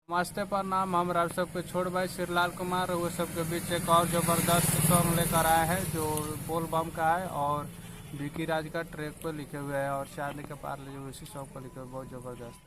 नमस्ते प्रणाम। हम आप सबके छोट भाई श्रीलाल कुमार वो सबके बीच एक और ज़बरदस्त सॉन्ग लेकर आए हैं जो बोल बम का है और विकी राज का ट्रैक पर लिखे हुए हैं और चांद के पार जो उसी सॉन्ग पर लिखे हुए बहुत ज़बरदस्त।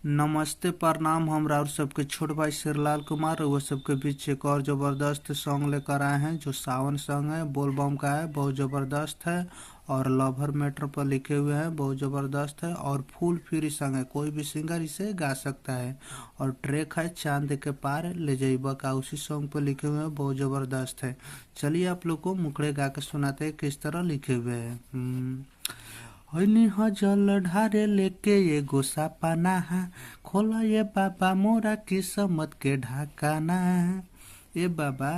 नमस्ते प्रणाम। हम और सबके छोट भाई श्रीलाल कुमार वो सबके बीच एक और ज़बरदस्त सॉन्ग लेकर आए हैं जो सावन सॉन्ग है, बोल बम का है, बहुत ज़बरदस्त है और लवर मैटर पर लिखे हुए हैं, बहुत ज़बरदस्त है और फुल फ्री सॉन्ग है, कोई भी सिंगर इसे गा सकता है और ट्रैक है चांद के पार ले जाइबा का, उसी सॉन्ग पर लिखे हुए हैं, बहुत ज़बरदस्त है। चलिए आप लोग को मुखड़े गा के सुनाते हैं किस तरह लिखे हुए हैं। हनी ह जल ढारे लेके ये गोसा पाना है, खोला ये बाबा मोरा किस्मत के ढाकाना है। ए बाबा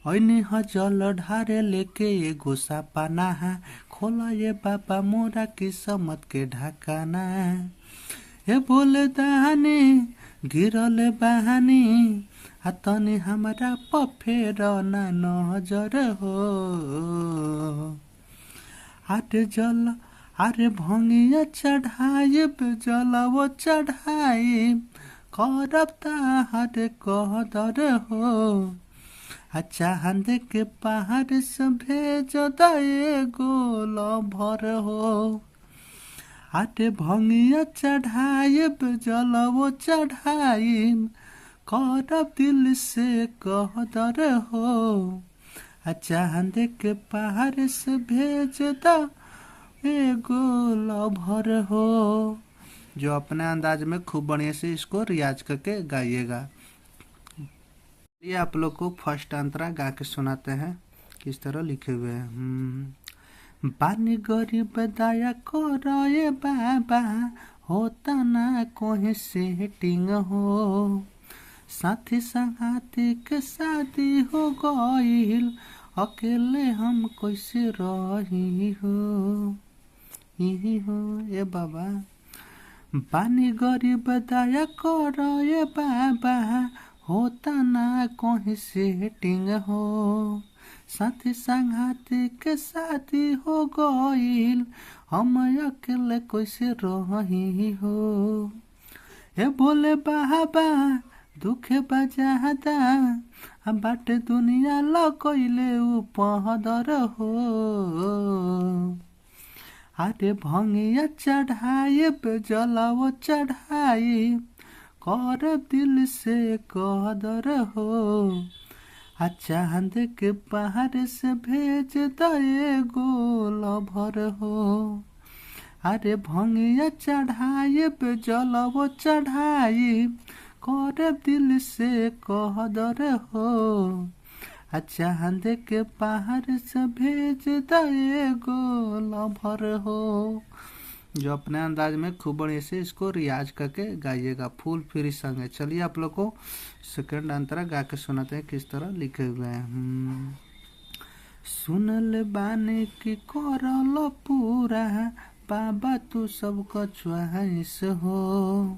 हनी ह जल ढारे लेके ये गोसा पाना है, खोला ये बाबा मोरा किस्मत के ढाकाना है। हे बोले दानी गिरल बहानी तनी हमारा पफेर ना नजर हो। अरे भंगिया चढ़ाइब जलवो चढ़ाइब करब ताहर कहदर हो। चांद के पहाड़ से भेज दे गोल भर हो। अरे भंगिया चढ़ाइब जलवो चढ़ाइब करब दिल से कहदर हो। चांद के पहाड़ से भेज दो एगो लवर हो। जो अपने अंदाज में खूब बढ़िया से इसको रियाज करके गाइएगा। ये आप लोग को फर्स्ट अंतरा गा के सुनाते हैं किस तरह लिखे हुए हैं। बानी गरीब दया करो ये बाबा, होता ना कोई सेटिंग हो। साथी संगाती के शादी हो गईल, अकेले हम कैसे रही हो। ये बाबा बानी गरीब दया करो ये बाबा, होता ना कोई सेटिंग हो। साथी संगाती के शादी हो गईल, हम अकेले कैसे रही हो। हे बोले बाबा दुखे बजादा बाट दुनिया लकैले उपहदर हो। अरे भंगिया चढ़ाइब जलवो चढ़ाइब कर दिल से कहदर हो। चांद के पहाड़ से भेज दे गोल भर हो। अरे भंगिया चढ़ाइब जलवो चढ़ाइब कर दिल से कहदर हो। चांद के पहाड़ से भेज दे गोल भर हो। जो अपने अंदाज में खूब बढ़िया से इसको रियाज करके गाइएगा, फुल फ्री सॉन्ग है। चलिए आप लोग को सेकंड अंतरा गा के सुनाते हैं किस तरह लिखे हुए हैं। सुनल बानी की करल पूरा बाबा तू सबको च्वाइस हो।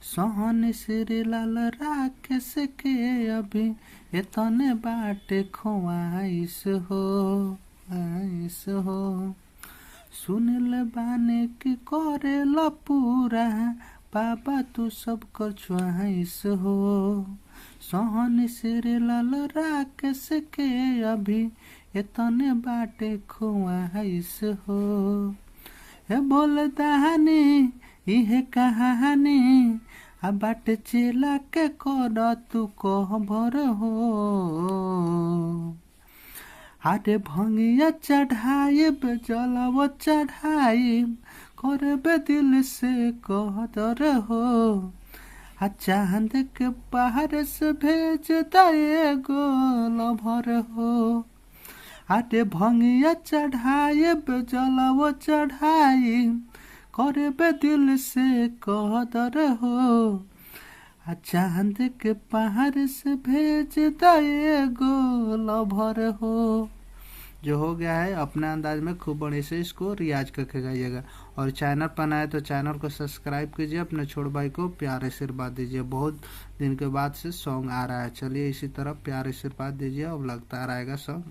सोहन श्रीलाल राकेश के अभी इतने बाटे ख्वाइश हो आइस हो। सुनल बाने की करेल पूरा बाबा तू सबको च्वाइस हो। सोहन श्रीलाल राकेश के अभी इतने बाटे ख्वाइश हो। हे बोल दानी इहे कहानी बाट चेला के कर तू कहबर हो। अरे भंगिया चढ़ाइब जलवो चढ़ाइब करबे दिल से कहदर हो। चांद के पहाड़ से भेज दे गोल भर हो। अरे भंगिया चढ़ाइब जलवो चढ़ाइब करबे दिल से कहदर हो। चांद के पहाड़ से भेज दे गोल भर हो। जो हो गया है अपने अंदाज में खूब बढ़िया से इसको रियाज करके गाइएगा। और चैनल पर नए तो चैनल को सब्सक्राइब कीजिए, अपने छोट भाई को प्यार आशीर्वाद दीजिए। बहुत दिन के बाद से सॉन्ग आ रहा है, चलिए इसी तरह प्यार आशीर्वाद दीजिए, अब लगता रहेगा सॉन्ग।